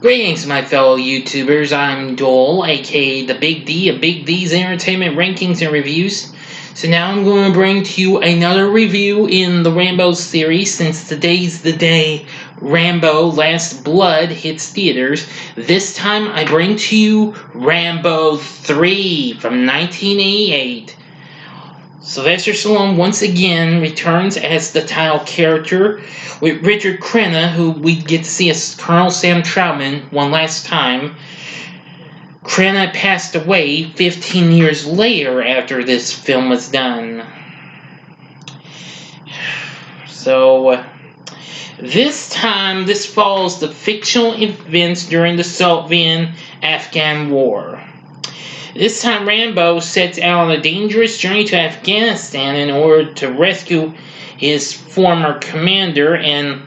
Greetings, my fellow YouTubers. I'm Joel, aka the Big D of Big D's Entertainment Rankings and Reviews. So now I'm going to bring to you another review in the Rambo series. Since today's the day Rambo Last Blood hits theaters, this time I bring to you Rambo III from 1988. Sylvester Stallone once again returns as the title character, with Richard Crenna, who we get to see as Colonel Sam Troutman one last time. Crenna passed away 15 years later after this film was done. So, this time, this follows the fictional events during the Soviet-Afghan War. This time, Rambo sets out on a dangerous journey to Afghanistan in order to rescue his former commander and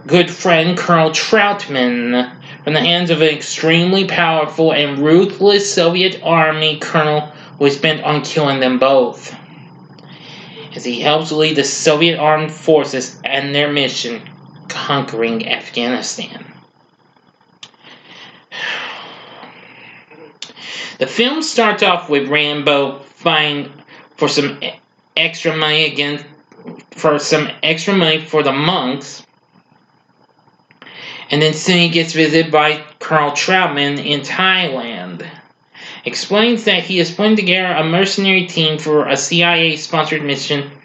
good friend, Colonel Troutman, from the hands of an extremely powerful and ruthless Soviet army colonel who is bent on killing them both, as he helps lead the Soviet armed forces and their mission, conquering Afghanistan. The film starts off with Rambo fighting for some extra money for the monks, and then soon he gets visited by Colonel Troutman in Thailand. Explains that he is putting together a mercenary team for a CIA-sponsored mission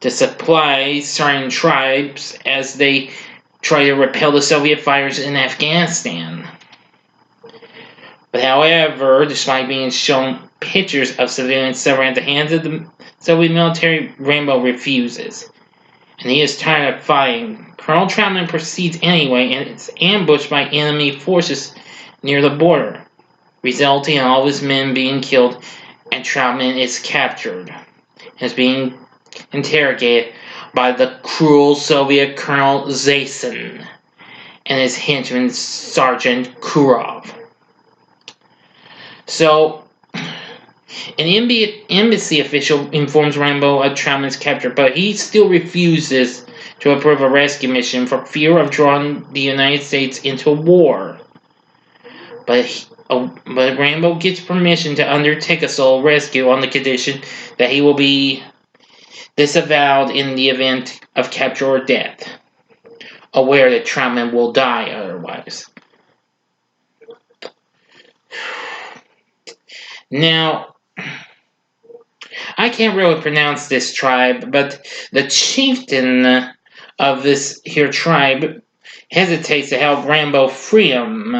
to supply certain tribes as they try to repel the Soviet fighters in Afghanistan. But however, despite being shown pictures of civilians suffering at the hands of the Soviet military, Rambo refuses, and he is tired of fighting. Colonel Troutman proceeds anyway and is ambushed by enemy forces near the border, resulting in all of his men being killed, and Troutman is captured and is being interrogated by the cruel Soviet Colonel Zasin and his henchman Sergeant Kurov. So, an embassy official informs Rambo of Troutman's capture, but he still refuses to approve a rescue mission for fear of drawing the United States into war. But Rambo gets permission to undertake a solo rescue on the condition that he will be disavowed in the event of capture or death, aware that Troutman will die otherwise. Now, I can't really pronounce this tribe, but the chieftain of this here tribe hesitates to help Rambo free him,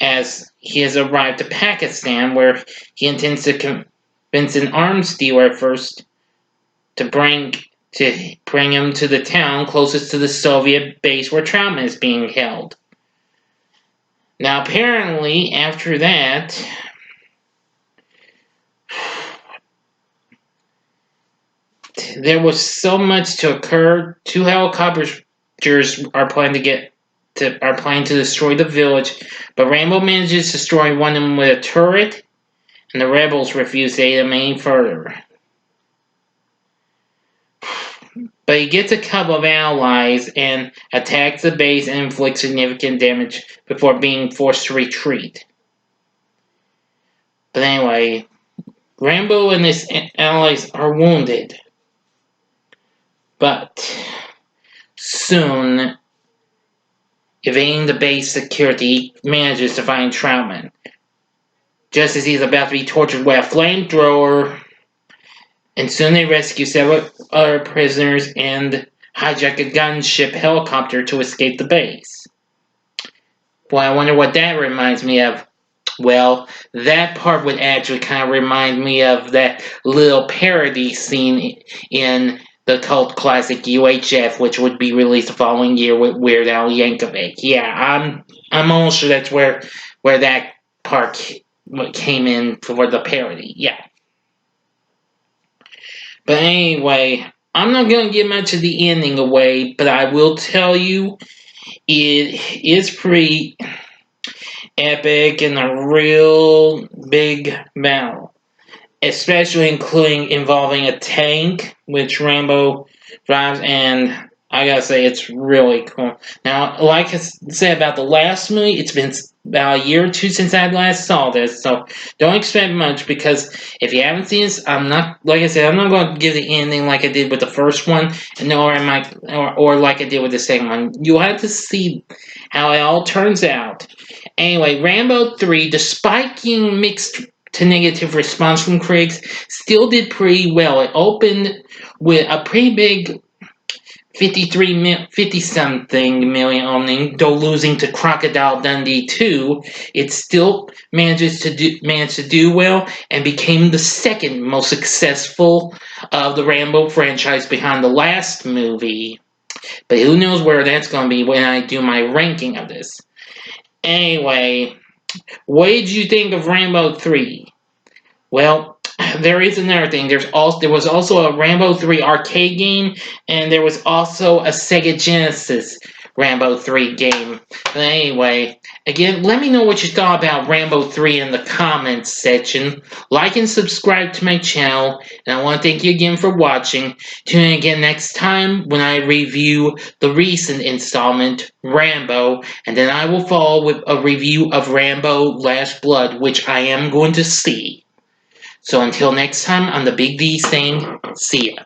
as he has arrived to Pakistan, where he intends to convince an arms dealer first to bring him to the town closest to the Soviet base where Troutman is being held. Now, apparently, after that, there was so much to occur. 2 helicopters are planning to destroy the village, but Rambo manages to destroy one of them with a turret, and the rebels refuse to aid him any further. But he gets a couple of allies and attacks the base and inflicts significant damage before being forced to retreat. But anyway, Rambo and his allies are wounded. But soon, evading the base security, he manages to find Troutman, just as he's about to be tortured with a flamethrower. And soon they rescue several other prisoners and hijack a gunship helicopter to escape the base. Boy, I wonder what that reminds me of. Well, that part would actually kind of remind me of that little parody scene in the cult classic UHF, which would be released the following year with Weird Al Yankovic. Yeah, I'm almost sure that's where that part came in for the parody. Yeah. But anyway, I'm not going to give much of the ending away, but I will tell you it is pretty epic and a real big battle. especially including involving a tank, which Rambo drives, and I gotta say, it's really cool. Now, like I said about the last movie, it's been about a year or two since I last saw this, so don't expect much, because if you haven't seen this, I'm not, like I said, I'm not going to give the ending like I did with the first one, or like I did with the second one. You'll have to see how it all turns out. Anyway, Rambo 3, despite getting mixed to negative response from critics, still did pretty well. It opened with a pretty big 50-something million opening, though losing to Crocodile Dundee 2, it still managed to do well and became the second most successful of the Rambo franchise behind the last movie. But who knows where that's going to be when I do my ranking of this. Anyway, what did you think of Rambo 3? Well, there is another thing. There was also a Rambo 3 arcade game, and there was also a Sega Genesis Rambo 3 game. But anyway, again, let me know what you thought about Rambo 3 in the comments section. Like and subscribe to my channel, and I want to thank you again for watching. Tune in again next time when I review the recent installment, Rambo, and then I will follow with a review of Rambo Last Blood, which I am going to see. So until next time, I'm the Big D saying, see ya.